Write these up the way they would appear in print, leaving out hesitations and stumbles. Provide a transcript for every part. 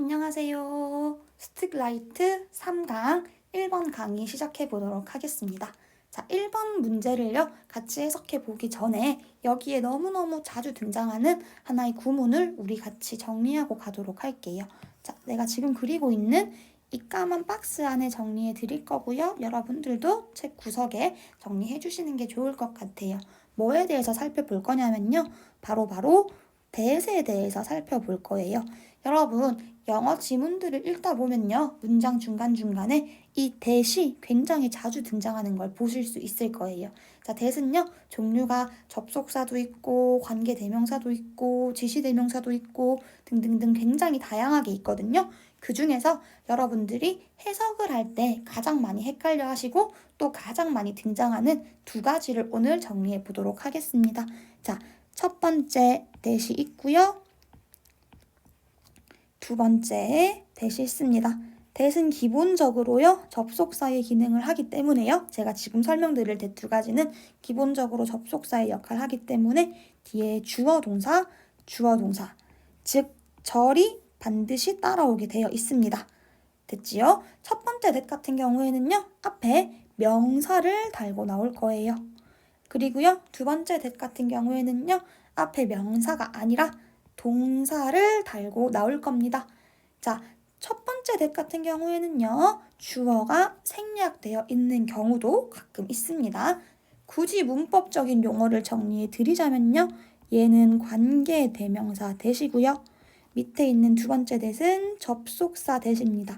안녕하세요. 스틱라이트 3강 1번 강의 시작해 보도록 하겠습니다. 자, 1번 문제를요, 같이 해석해 보기 전에 여기에 너무너무 자주 등장하는 하나의 구문을 우리 같이 정리하고 가도록 할게요. 자, 내가 지금 그리고 있는 이 까만 박스 안에 정리해 드릴 거고요. 여러분들도 책 구석에 정리해 주시는 게 좋을 것 같아요. 뭐에 대해서 살펴볼 거냐면요. 바로 대세에 대해서 살펴볼 거예요. 여러분, 영어 지문들을 읽다 보면요, 문장 중간중간에 이 that이 굉장히 자주 등장하는 걸 보실 수 있을 거예요. 자, that은요, 종류가 접속사도 있고, 관계대명사도 있고, 지시대명사도 있고, 등등등 굉장히 다양하게 있거든요. 그 중에서 여러분들이 해석을 할 때 가장 많이 헷갈려 하시고, 또 가장 많이 등장하는 두 가지를 오늘 정리해 보도록 하겠습니다. 자, 첫 번째 that이 있고요. 두 번째 that이 있습니다. that은 기본적으로요, 접속사의 기능을 하기 때문에요. 제가 지금 설명드릴 that 두 가지는 기본적으로 접속사의 역할을 하기 때문에 뒤에 주어 동사, 즉 절이 반드시 따라오게 되어 있습니다. 됐지요? 첫 번째 that 같은 경우에는요, 앞에 명사를 달고 나올 거예요. 그리고요, 두 번째 that 같은 경우에는요, 앞에 명사가 아니라 동사를 달고 나올 겁니다. 자, 첫 번째 that 같은 경우에는요, 주어가 생략되어 있는 경우도 가끔 있습니다. 굳이 문법적인 용어를 정리해 드리자면요, 얘는 관계 대명사 that이고요. 밑에 있는 두 번째 that은 접속사 that입니다.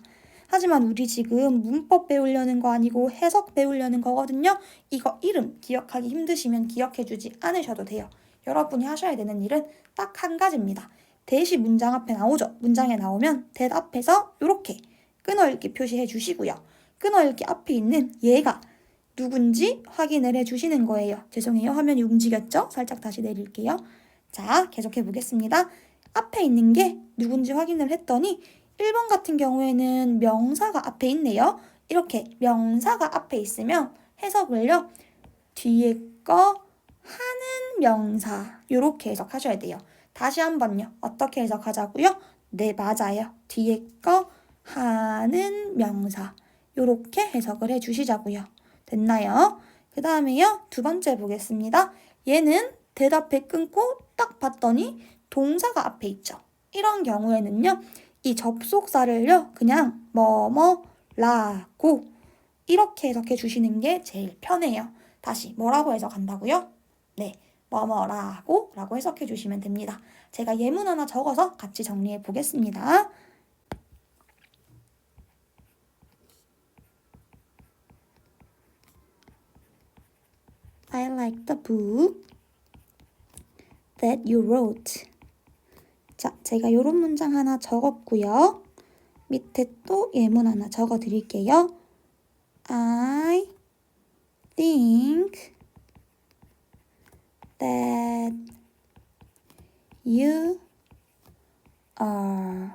하지만 우리 지금 문법 배우려는 거 아니고 해석 배우려는 거거든요. 이거 이름 기억하기 힘드시면 기억해주지 않으셔도 돼요. 여러분이 하셔야 되는 일은 딱 한 가지입니다. that이 문장 앞에 나오죠. 문장에 나오면 that 앞에서 이렇게 끊어읽기 표시해 주시고요. 끊어읽기 앞에 있는 얘가 누군지 확인을 해 주시는 거예요. 죄송해요. 화면이 움직였죠? 살짝 다시 내릴게요. 자, 계속해 보겠습니다. 앞에 있는 게 누군지 확인을 했더니 1번 같은 경우에는 명사가 앞에 있네요. 이렇게 명사가 앞에 있으면 해석을요, 뒤에 거 하는 명사 이렇게 해석하셔야 돼요. 다시 한번요. 어떻게 해석하자고요? 네, 맞아요. 뒤에 거 하는 명사 이렇게 해석을 해주시자고요. 됐나요? 그 다음에요, 두 번째 보겠습니다. 얘는 대답에 끊고 딱 봤더니 동사가 앞에 있죠. 이런 경우에는요, 이 접속사를요, 그냥 뭐뭐라고 이렇게 해석해 주시는 게 제일 편해요. 다시 뭐라고 해석한다고요? 네, 뭐뭐라고 라고 해석해 주시면 됩니다. 제가 예문 하나 적어서 같이 정리해 보겠습니다. I like the book that you wrote. 자, 제가 이런 문장 하나 적었고요. 밑에 또 예문 하나 적어 드릴게요. I think that you are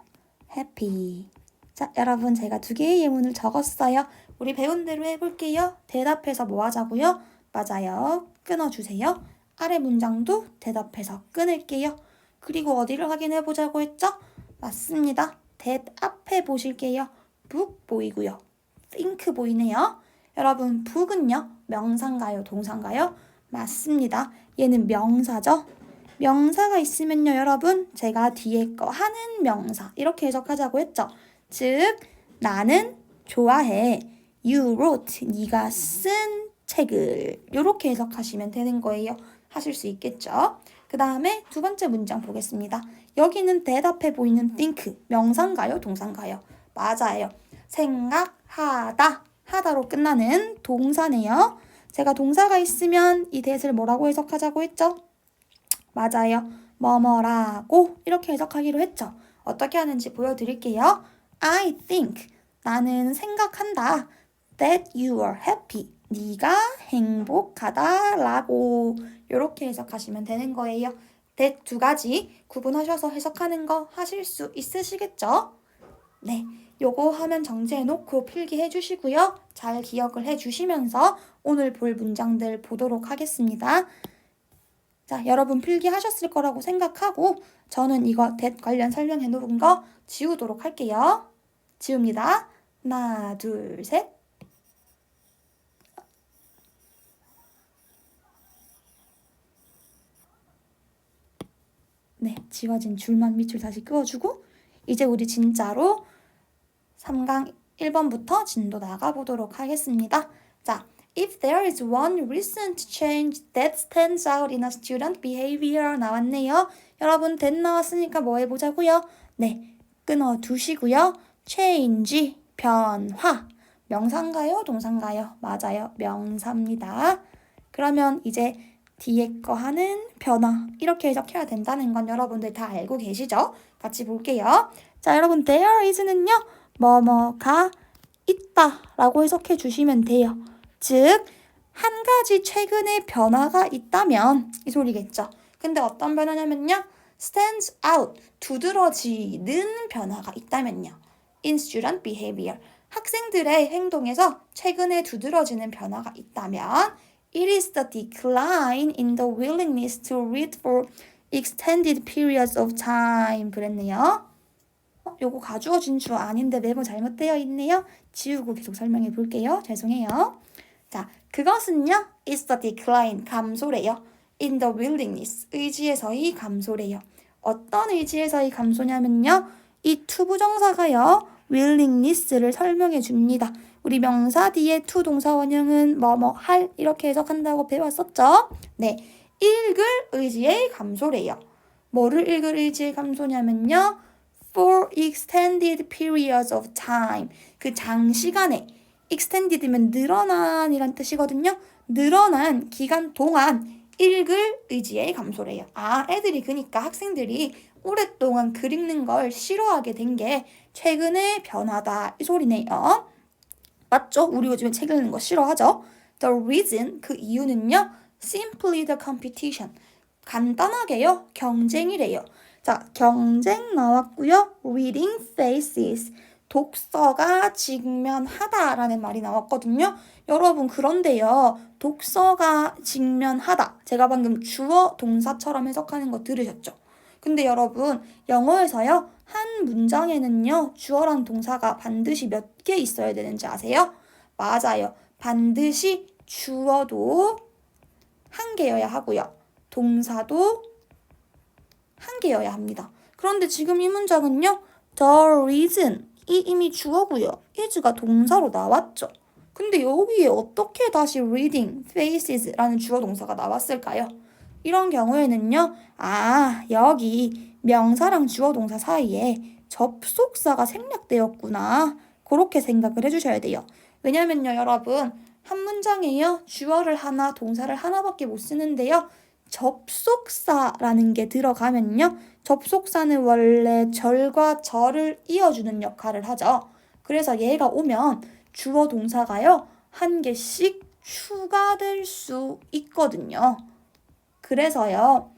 happy. 자, 여러분, 제가 두 개의 예문을 적었어요. 우리 배운 대로 해볼게요. 대답해서 뭐 하자고요? 맞아요. 끊어주세요. 아래 문장도 대답해서 끊을게요. 그리고 어디를 확인해 보자고 했죠? 맞습니다. that 앞에 보실게요. book 보이고요. think 보이네요. 여러분, book은요, 명사인가요? 동사인가요? 맞습니다. 얘는 명사죠? 명사가 있으면요, 여러분, 제가 뒤에 거 하는 명사 이렇게 해석하자고 했죠. 즉, 나는 좋아해. You wrote, 네가 쓴 책을 이렇게 해석하시면 되는 거예요. 하실 수 있겠죠? 그 다음에 두 번째 문장 보겠습니다. 여기는 대답해 보이는 think, 명사인가요? 동사인가요? 맞아요. 생각하다, 하다로 끝나는 동사네요. 제가 동사가 있으면 이 that을 뭐라고 해석하자고 했죠? 맞아요. 뭐뭐라고 이렇게 해석하기로 했죠. 어떻게 하는지 보여드릴게요. I think, 나는 생각한다. that you are happy, 네가 행복하다 라고 이렇게 해석하시면 되는 거예요. that 두 가지 구분하셔서 해석하는 거 하실 수 있으시겠죠? 네, 요거 화면 정지해 놓고 필기해 주시고요. 잘 기억을 해 주시면서 오늘 볼 문장들 보도록 하겠습니다. 자, 여러분 필기하셨을 거라고 생각하고 저는 이거 that 관련 설명해 놓은 거 지우도록 할게요. 지웁니다. 하나, 둘, 셋. 네, 지워진 줄만 밑줄 다시 그어주고 이제 우리 진짜로 3강 1번부터 진도 나가보도록 하겠습니다. 자, if there is one recent change that stands out in a student behavior 나왔네요. 여러분 that 나왔으니까 뭐 해보자고요? 네, 끊어두시고요. change, 변화. 명사인가요? 동사인가요? 맞아요. 명사입니다. 그러면 이제 뒤에 거 하는 변화 이렇게 해석해야 된다는 건 여러분들 다 알고 계시죠? 같이 볼게요. 자, 여러분 there is는요. 뭐뭐가 있다 라고 해석해 주시면 돼요. 즉, 한 가지 최근에 변화가 있다면 이 소리겠죠. 근데 어떤 변화냐면요. stands out, 두드러지는 변화가 있다면요. in student behavior, 학생들의 행동에서 최근에 두드러지는 변화가 있다면 it is the decline in the willingness to read for extended periods of time 그랬네요. 요거 가주어진 주 아닌데 메모 잘못되어 있네요. 지우고 계속 설명해 볼게요. 죄송해요. 자, 그것은요. is the decline, 감소래요. in the willingness, 의지에서의 감소래요. 어떤 의지에서의 감소냐면요. 이 to 부정사가요. willingness를 설명해 줍니다. 우리 명사 뒤에 to 동사 원형은 뭐뭐 할 이렇게 해석한다고 배웠었죠? 네, 읽을 의지의 감소래요. 뭐를 읽을 의지의 감소냐면요. for extended periods of time. 그 장시간에 extended면 늘어난이란 뜻이거든요. 늘어난 기간 동안 읽을 의지의 감소래요. 아, 애들이 그러니까 학생들이 오랫동안 글 읽는 걸 싫어하게 된 게 최근의 변화다 이 소리네요. 맞죠? 우리 요즘에 책 읽는 거 싫어하죠? The reason, 그 이유는요. simply the competition. 간단하게요. 경쟁이래요. 자, 경쟁 나왔고요. reading faces, 독서가 직면하다라는 말이 나왔거든요. 여러분 그런데요. 독서가 직면하다. 제가 방금 주어 동사처럼 해석하는 거 들으셨죠? 근데 여러분 영어에서요. 한 문장에는요. 주어랑 동사가 반드시 몇 개 있어야 되는지 아세요? 맞아요. 반드시 주어도 한 개여야 하고요. 동사도 한 개여야 합니다. 그런데 지금 이 문장은요. The reason, 이 이미 주어고요. is가 동사로 나왔죠. 근데 여기에 어떻게 다시 reading, faces라는 주어 동사가 나왔을까요? 이런 경우에는요. 아, 여기 명사랑 주어 동사 사이에 접속사가 생략되었구나. 그렇게 생각을 해주셔야 돼요. 왜냐면요, 여러분. 한 문장에요. 주어를 하나, 동사를 하나밖에 못 쓰는데요. 접속사라는 게 들어가면요. 접속사는 원래 절과 절을 이어주는 역할을 하죠. 그래서 얘가 오면 주어 동사가요. 한 개씩 추가될 수 있거든요. 그래서요.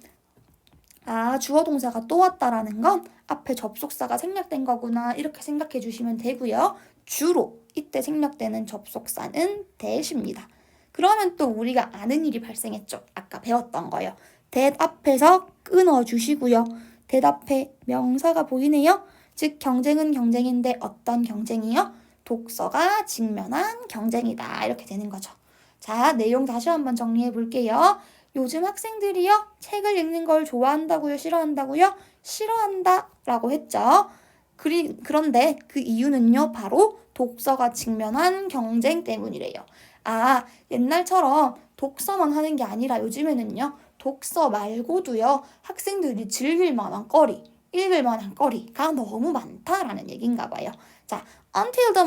아, 주어 동사가 또 왔다라는 건 앞에 접속사가 생략된 거구나 이렇게 생각해 주시면 되고요. 주로 이때 생략되는 접속사는 that입니다. 그러면 또 우리가 아는 일이 발생했죠. 아까 배웠던 거요. that 앞에서 끊어주시고요. that 앞에 명사가 보이네요. 즉 경쟁은 경쟁인데 어떤 경쟁이요? 독서가 직면한 경쟁이다. 이렇게 되는 거죠. 자, 내용 다시 한번 정리해 볼게요. 요즘 학생들이요. 책을 읽는 걸 좋아한다고요? 싫어한다고요? 싫어한다라고 했죠. 그런데 그 이유는요. 바로 독서가 직면한 경쟁 때문이래요. 아, 옛날처럼 독서만 하는 게 아니라 요즘에는요. 독서 말고도요. 학생들이 즐길 만한 거리, 읽을 만한 거리가 너무 많다라는 얘기인가 봐요. 자, until the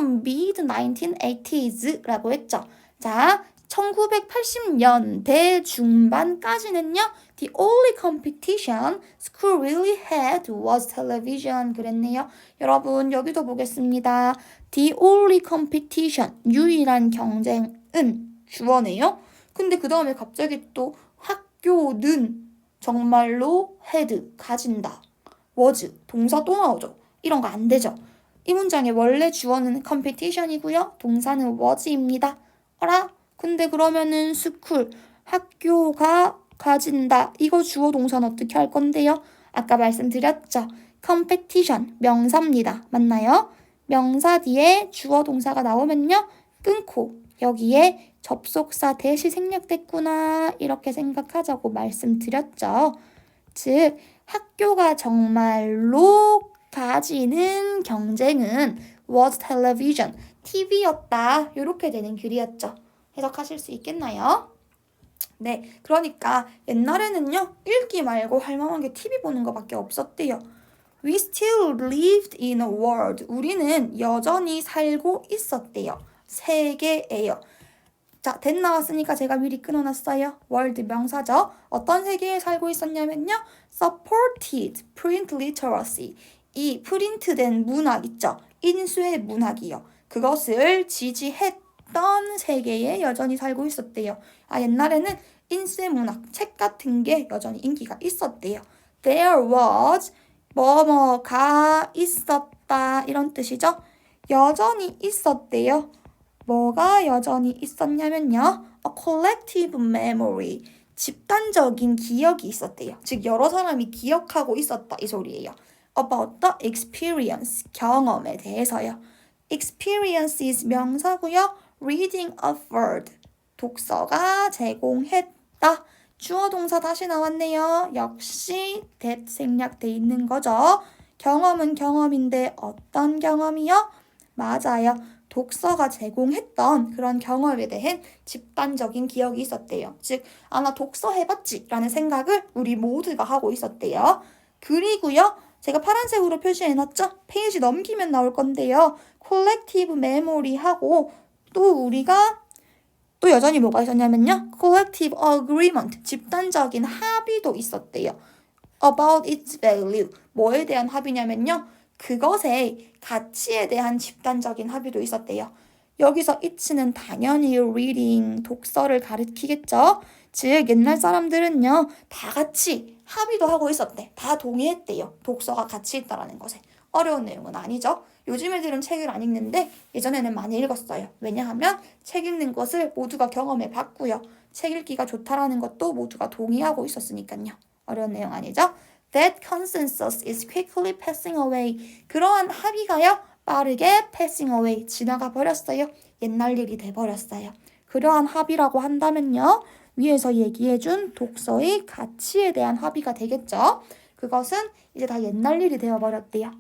mid-1980s라고 했죠. 자, 1980년대 중반까지는요. The only competition school really had was television 그랬네요. 여러분 여기도 보겠습니다. The only competition, 유일한 경쟁은 주어네요. 근데 그 다음에 갑자기 또 학교는 정말로 had, 가진다. was, 동사 또 나오죠. 이런 거 안 되죠. 이 문장의 원래 주어는 competition이고요. 동사는 was입니다. 어라? 근데 그러면은 school, 학교가 가진다. 이거 주어 동사는 어떻게 할 건데요? 아까 말씀드렸죠. competition, 명사입니다. 맞나요? 명사 뒤에 주어 동사가 나오면요. 끊고 여기에 접속사 대시 생략됐구나 이렇게 생각하자고 말씀드렸죠. 즉 학교가 정말로 가지는 경쟁은 was television, TV였다. 이렇게 되는 글이었죠. 해석하실 수 있겠나요? 네, 그러니까 옛날에는요. 읽기 말고 할 만한 게 TV 보는 거밖에 없었대요. We still lived in a world. 우리는 여전히 살고 있었대요. 세계예요. 자, that 나왔으니까 제가 미리 끊어놨어요. world 명사죠. 어떤 세계에 살고 있었냐면요. supported print literacy. 이 프린트된 문학 있죠. 인쇄 문학이요. 그것을 지지했던 세계에 여전히 살고 있었대요. 옛날에는 인쇄 문학, 책 같은 게 여전히 인기가 있었대요. There was 뭐뭐가 있었다 이런 뜻이죠. 여전히 있었대요. 뭐가 여전히 있었냐면요. A collective memory. 집단적인 기억이 있었대요. 즉 여러 사람이 기억하고 있었다 이 소리예요. About the experience. 경험에 대해서요. Experience is 명사고요. Reading a word. 독서가 제공했다. 주어 동사 다시 나왔네요. 역시 that 생략돼 있는 거죠. 경험은 경험인데 어떤 경험이요? 맞아요. 독서가 제공했던 그런 경험에 대한 집단적인 기억이 있었대요. 즉, 나 독서 해봤지 라는 생각을 우리 모두가 하고 있었대요. 그리고요. 제가 파란색으로 표시해놨죠? 페이지 넘기면 나올 건데요. 콜렉티브 메모리하고 또 우리가 또 여전히 뭐가 있었냐면요. collective agreement, 집단적인 합의도 있었대요. about its value, 뭐에 대한 합의냐면요. 그것의 가치에 대한 집단적인 합의도 있었대요. 여기서 it는 당연히 reading, 독서를 가리키겠죠. 즉 옛날 사람들은요. 다 같이 합의도 하고 있었대. 다 동의했대요. 독서가 가치 있다라는 것에. 어려운 내용은 아니죠. 요즘 애들은 책을 안 읽는데 예전에는 많이 읽었어요. 왜냐하면 책 읽는 것을 모두가 경험해 봤고요. 책 읽기가 좋다라는 것도 모두가 동의하고 있었으니까요. 어려운 내용 아니죠? That consensus is quickly passing away. 그러한 합의가요. 빠르게 passing away, 지나가 버렸어요. 옛날 일이 돼버렸어요. 그러한 합의라고 한다면요. 위에서 얘기해준 독서의 가치에 대한 합의가 되겠죠. 그것은 이제 다 옛날 일이 되어버렸대요.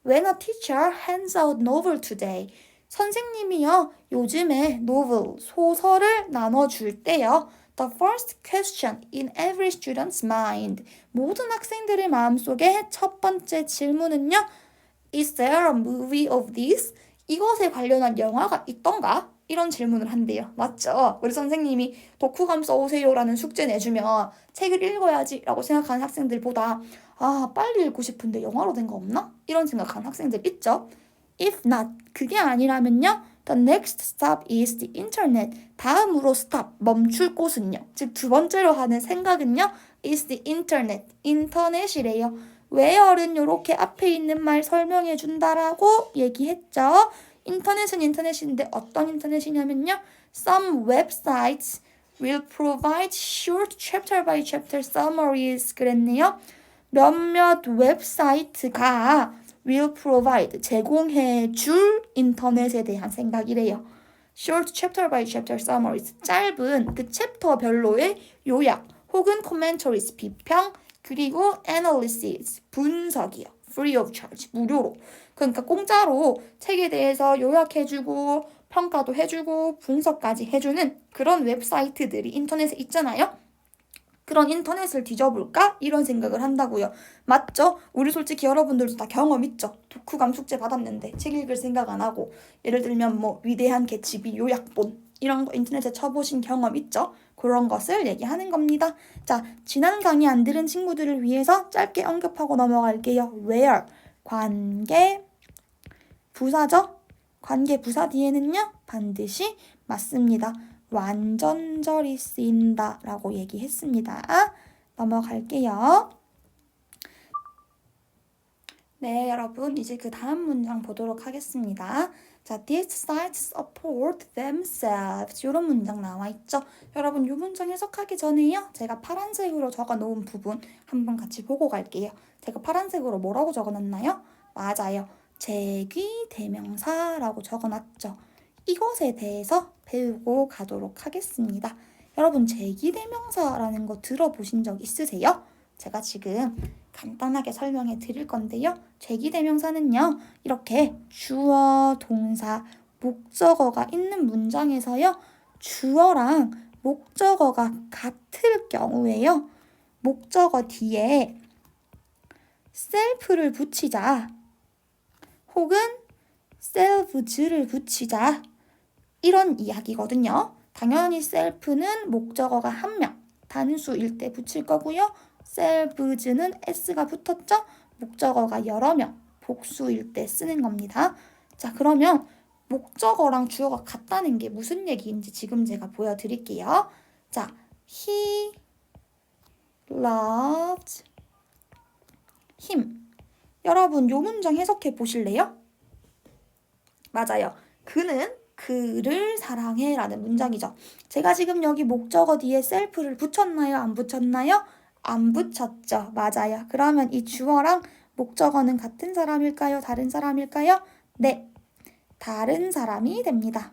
When a teacher hands out novel today. 선생님이요. 요즘에 novel, 소설을 나눠줄 때요. The first question in every student's mind. 모든 학생들의 마음속에 첫 번째 질문은요. Is there a movie of this? 이것에 관련한 영화가 있던가? 이런 질문을 한대요. 맞죠? 우리 선생님이 독후감 써오세요라는 숙제 내주면 책을 읽어야지 라고 생각하는 학생들보다 빨리 읽고 싶은데 영화로 된 거 없나? 이런 생각하는 학생들 있죠? If not, 그게 아니라면요. The next stop is the internet. 다음으로 stop, 멈출 곳은요. 즉 두 번째로 하는 생각은요. is the internet, 인터넷이래요. where는 이렇게 앞에 있는 말 설명해 준다라고 얘기했죠. 인터넷은 인터넷인데 어떤 인터넷이냐면요. Some websites will provide short chapter by chapter summaries 그랬네요. 몇몇 웹사이트가 will provide, 제공해 줄 인터넷에 대한 생각이래요. Short chapter by chapter summaries, 짧은 그 챕터별로의 요약 혹은 commentaries, 비평, 그리고 analysis, 분석이요. free of charge, 무료로. 그러니까 공짜로 책에 대해서 요약해주고 평가도 해주고 분석까지 해주는 그런 웹사이트들이 인터넷에 있잖아요. 그런 인터넷을 뒤져볼까? 이런 생각을 한다고요. 맞죠? 우리 솔직히 여러분들도 다 경험 있죠? 독후감 숙제 받았는데 책 읽을 생각 안 하고 예를 들면 뭐 위대한 개츠비 요약본 이런 거 인터넷에 쳐보신 경험 있죠? 그런 것을 얘기하는 겁니다. 자, 지난 강의 안 들은 친구들을 위해서 짧게 언급하고 넘어갈게요. where, 관계, 부사죠? 관계 부사 뒤에는요. 반드시 맞습니다. 완전절이 쓰인다 라고 얘기했습니다. 넘어갈게요. 네, 여러분 이제 그 다음 문장 보도록 하겠습니다. 자, these sites support themselves 이런 문장 나와 있죠. 여러분 이 문장 해석하기 전에요. 제가 파란색으로 적어 놓은 부분 한번 같이 보고 갈게요. 제가 파란색으로 뭐라고 적어 놨나요? 맞아요. 제귀대명사라고 적어 놨죠. 이것에 대해서 배우고 가도록 하겠습니다. 여러분 제귀대명사라는 거 들어보신 적 있으세요? 제가 지금 간단하게 설명해 드릴 건데요. 제기대명사는요. 이렇게 주어, 동사, 목적어가 있는 문장에서요. 주어랑 목적어가 같을 경우에요. 목적어 뒤에 self를 붙이자 혹은 selves를 붙이자 이런 이야기거든요. 당연히 self는 목적어가 한 명, 단수일 때 붙일 거고요. selves는 s가 붙었죠? 목적어가 여러 명, 복수일 때 쓰는 겁니다. 자, 그러면 목적어랑 주어가 같다는 게 무슨 얘기인지 지금 제가 보여드릴게요. 자, he loved him. 여러분, 요 문장 해석해 보실래요? 맞아요. 그는 그를 사랑해 라는 문장이죠. 제가 지금 여기 목적어 뒤에 self를 붙였나요? 안 붙였나요? 안 붙였죠. 맞아요. 그러면 이 주어랑 목적어는 같은 사람일까요? 다른 사람일까요? 네. 다른 사람이 됩니다.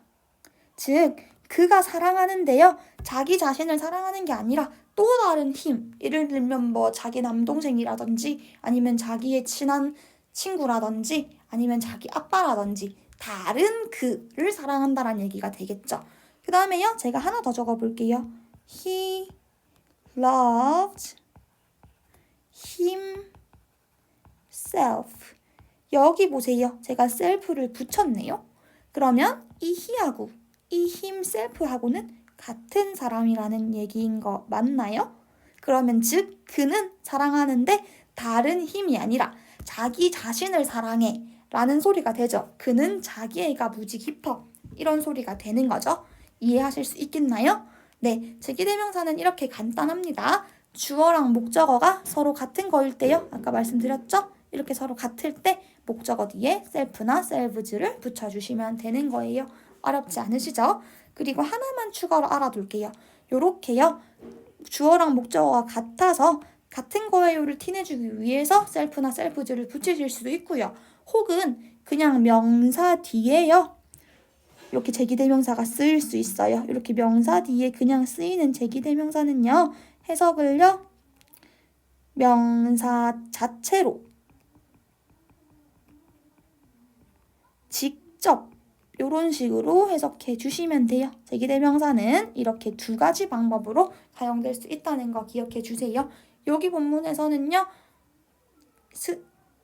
즉, 그가 사랑하는데요. 자기 자신을 사랑하는 게 아니라 또 다른 힘. 예를 들면 뭐 자기 남동생이라든지 아니면 자기의 친한 친구라든지 아니면 자기 아빠라든지 다른 그를 사랑한다라는 얘기가 되겠죠. 그 다음에요. 제가 하나 더 적어볼게요. He loved himself. 여기 보세요. 제가 self를 붙였네요. 그러면 이 he하고 이 himself하고는 같은 사람이라는 얘기인 거 맞나요? 그러면 즉 그는 사랑하는데 다른 힘이 아니라 자기 자신을 사랑해 라는 소리가 되죠. 그는 자기애가 무지 깊어 이런 소리가 되는 거죠. 이해하실 수 있겠나요? 네, 제기대명사는 이렇게 간단합니다. 주어랑 목적어가 서로 같은 거일 때요. 아까 말씀드렸죠? 이렇게 서로 같을 때 목적어 뒤에 self나 selves를 붙여주시면 되는 거예요. 어렵지 않으시죠? 그리고 하나만 추가로 알아둘게요. 요렇게요. 주어랑 목적어가 같아서 같은 거예요를 티내주기 위해서 self나 selves를 붙이실 수도 있고요. 혹은 그냥 명사 뒤에요. 이렇게 제기대명사가 쓰일 수 있어요. 이렇게 명사 뒤에 그냥 쓰이는 제기대명사는요. 해석을요. 명사 자체로 직접 이런 식으로 해석해 주시면 돼요. 제기대명사는 이렇게 두 가지 방법으로 사용될 수 있다는 거 기억해 주세요. 여기 본문에서는요.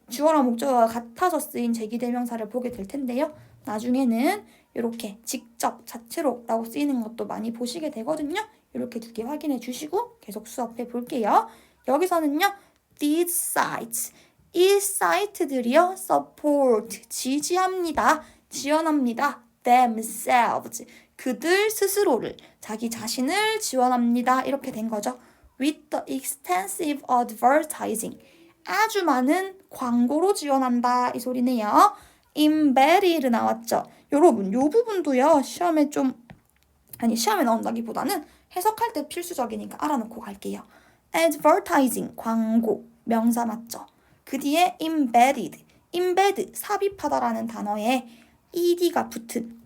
주어랑 목적어가 같아서 쓰인 제기대명사를 보게 될 텐데요. 나중에는 이렇게 직접 자체로 라고 쓰이는 것도 많이 보시게 되거든요. 이렇게 두 개 확인해 주시고 계속 수업해 볼게요. 여기서는요. These sites, 이 사이트들이요. support, 지지합니다. 지원합니다. themselves, 그들 스스로를, 자기 자신을 지원합니다. 이렇게 된 거죠. With the extensive advertising, 아주 많은 광고로 지원한다 이 소리네요. embedded 나왔죠. 여러분 요 부분도요. 시험에 나온다기보다는 해석할 때 필수적이니까 알아놓고 갈게요. advertising 광고 명사 맞죠. 그 뒤에 embedded embed 삽입하다라는 단어에 ed가 붙은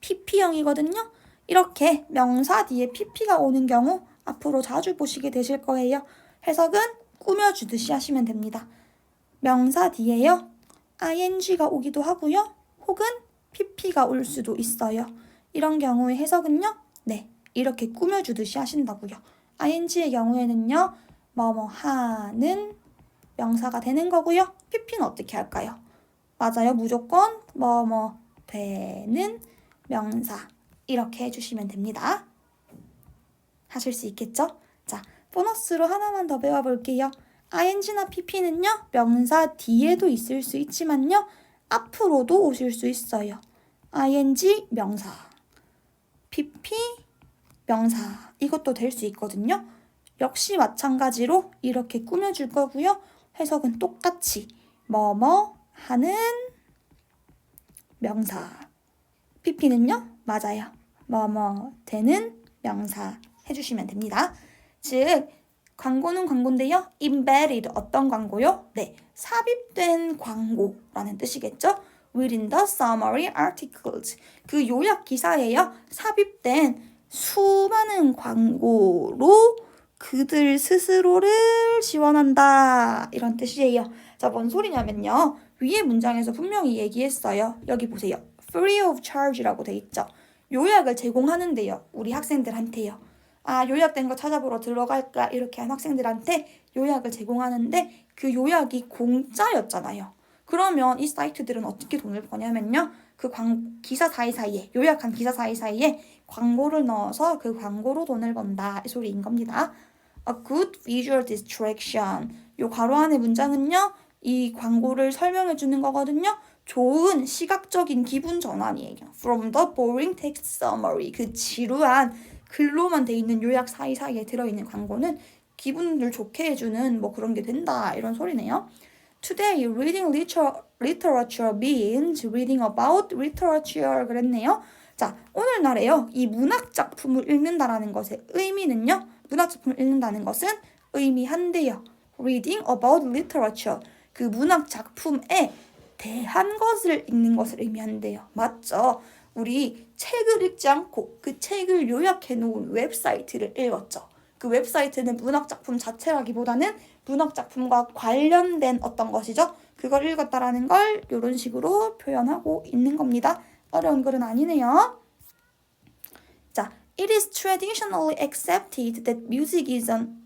pp형이거든요. 이렇게 명사 뒤에 pp가 오는 경우 앞으로 자주 보시게 되실 거예요. 해석은 꾸며주듯이 하시면 됩니다. 명사 뒤에요. ing가 오기도 하고요. 혹은 pp가 올 수도 있어요. 이런 경우의 해석은요. 네, 이렇게 꾸며주듯이 하신다고요. ing의 경우에는요. 뭐뭐 하는 명사가 되는 거고요. pp는 어떻게 할까요? 맞아요. 무조건 뭐뭐 되는 명사 이렇게 해주시면 됩니다. 하실 수 있겠죠? 자, 보너스로 하나만 더 배워볼게요. ing나 pp는요. 명사 뒤에도 있을 수 있지만요. 앞으로도 오실 수 있어요. ing 명사, pp 명사 이것도 될 수 있거든요. 역시 마찬가지로 이렇게 꾸며줄 거고요. 해석은 똑같이 뭐뭐 하는 명사. PP는요? 맞아요. 뭐뭐 되는 명사 해주시면 됩니다. 즉 광고는 광고인데요. embedded 어떤 광고요? 네, 삽입된 광고라는 뜻이겠죠? within the summary articles 그 요약 기사에요. 삽입된 수많은 광고로 그들 스스로를 지원한다 이런 뜻이에요. 자, 뭔 소리냐면요. 위에 문장에서 분명히 얘기했어요. 여기 보세요. free of charge라고 돼 있죠. 요약을 제공하는데요. 우리 학생들한테요. 아, 요약된 거 찾아보러 들어갈까? 이렇게 한 학생들한테 요약을 제공하는데 그 요약이 공짜였잖아요. 그러면 이 사이트들은 어떻게 돈을 버냐면요. 그 기사 사이사이에, 요약한 기사 사이사이에 광고를 넣어서 그 광고로 돈을 번다. 이 소리인 겁니다. A good visual distraction. 요 괄호 안의 문장은요. 이 광고를 설명해 주는 거거든요. 좋은 시각적인 기분 전환이에요. From the boring text summary. 그 지루한 글로만 돼 있는 요약 사이사이에 들어있는 광고는 기분을 좋게 해주는 뭐 그런 게 된다. 이런 소리네요. Today, reading literature means reading about literature 그랬네요. 자, 오늘날에요. 이 문학 작품을 읽는다라는 것의 의미는요. 문학 작품을 읽는다는 것은 의미한대요. Reading about literature. 그 문학 작품에 대한 것을 읽는 것을 의미한대요. 맞죠? 우리 책을 읽지 않고 그 책을 요약해 놓은 웹사이트를 읽었죠. 그 웹사이트는 문학 작품 자체라기보다는 문학 작품과 관련된 어떤 것이죠. 그걸 읽었다라는 걸 이런 식으로 표현하고 있는 겁니다. 어려운 글은 아니네요. 자, it is traditionally accepted that music is an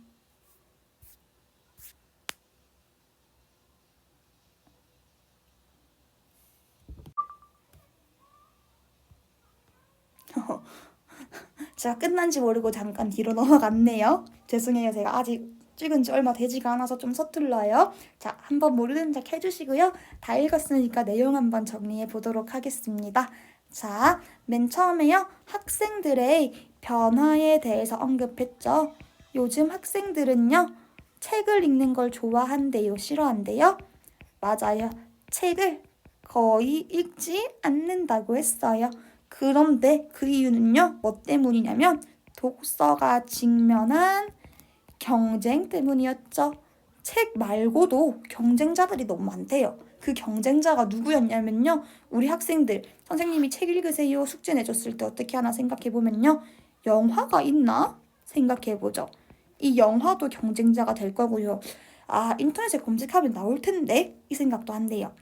제가 끝난지 모르고 잠깐 뒤로 넘어갔네요. 죄송해요. 제가 아직 찍은 지 얼마 되지가 않아서 좀 서툴러요. 자, 한번 모르는 척 해주시고요. 다 읽었으니까 내용 한번 정리해 보도록 하겠습니다. 자, 맨 처음에요. 학생들의 변화에 대해서 언급했죠. 요즘 학생들은요. 책을 읽는 걸 좋아한대요? 싫어한대요? 맞아요. 책을 거의 읽지 않는다고 했어요. 그런데 그 이유는요. 뭐 때문이냐면 독서가 직면한 경쟁 때문이었죠. 책 말고도 경쟁자들이 너무 많대요. 그 경쟁자가 누구였냐면요. 우리 학생들. 선생님이 책 읽으세요. 숙제 내줬을 때 어떻게 하나 생각해보면요. 영화가 있나? 생각해보죠. 이 영화도 경쟁자가 될 거고요. 아, 인터넷에 검색하면 나올 텐데? 이 생각도 한대요.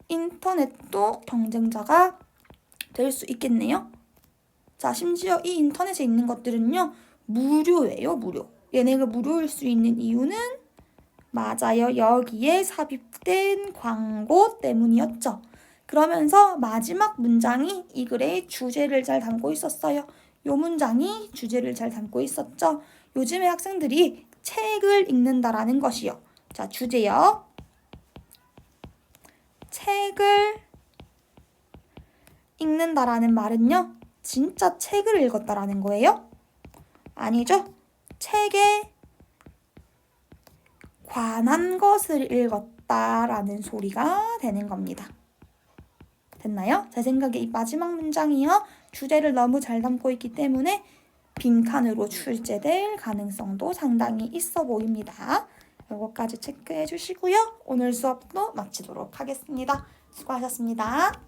인터넷도 경쟁자가 될 수 있겠네요. 자, 심지어 이 인터넷에 있는 것들은요. 무료예요, 무료. 얘네가 무료일 수 있는 이유는 맞아요. 여기에 삽입된 광고 때문이었죠. 그러면서 마지막 문장이 이 글의 주제를 잘 담고 있었어요. 요 문장이 주제를 잘 담고 있었죠. 요즘에 학생들이 책을 읽는다라는 것이요. 자, 주제요. 책을 읽는다라는 말은요. 진짜 책을 읽었다라는 거예요? 아니죠. 책에 관한 것을 읽었다라는 소리가 되는 겁니다. 됐나요? 제 생각에 이 마지막 문장이요. 주제를 너무 잘 담고 있기 때문에 빈칸으로 출제될 가능성도 상당히 있어 보입니다. 이거까지 체크해 주시고요. 오늘 수업도 마치도록 하겠습니다. 수고하셨습니다.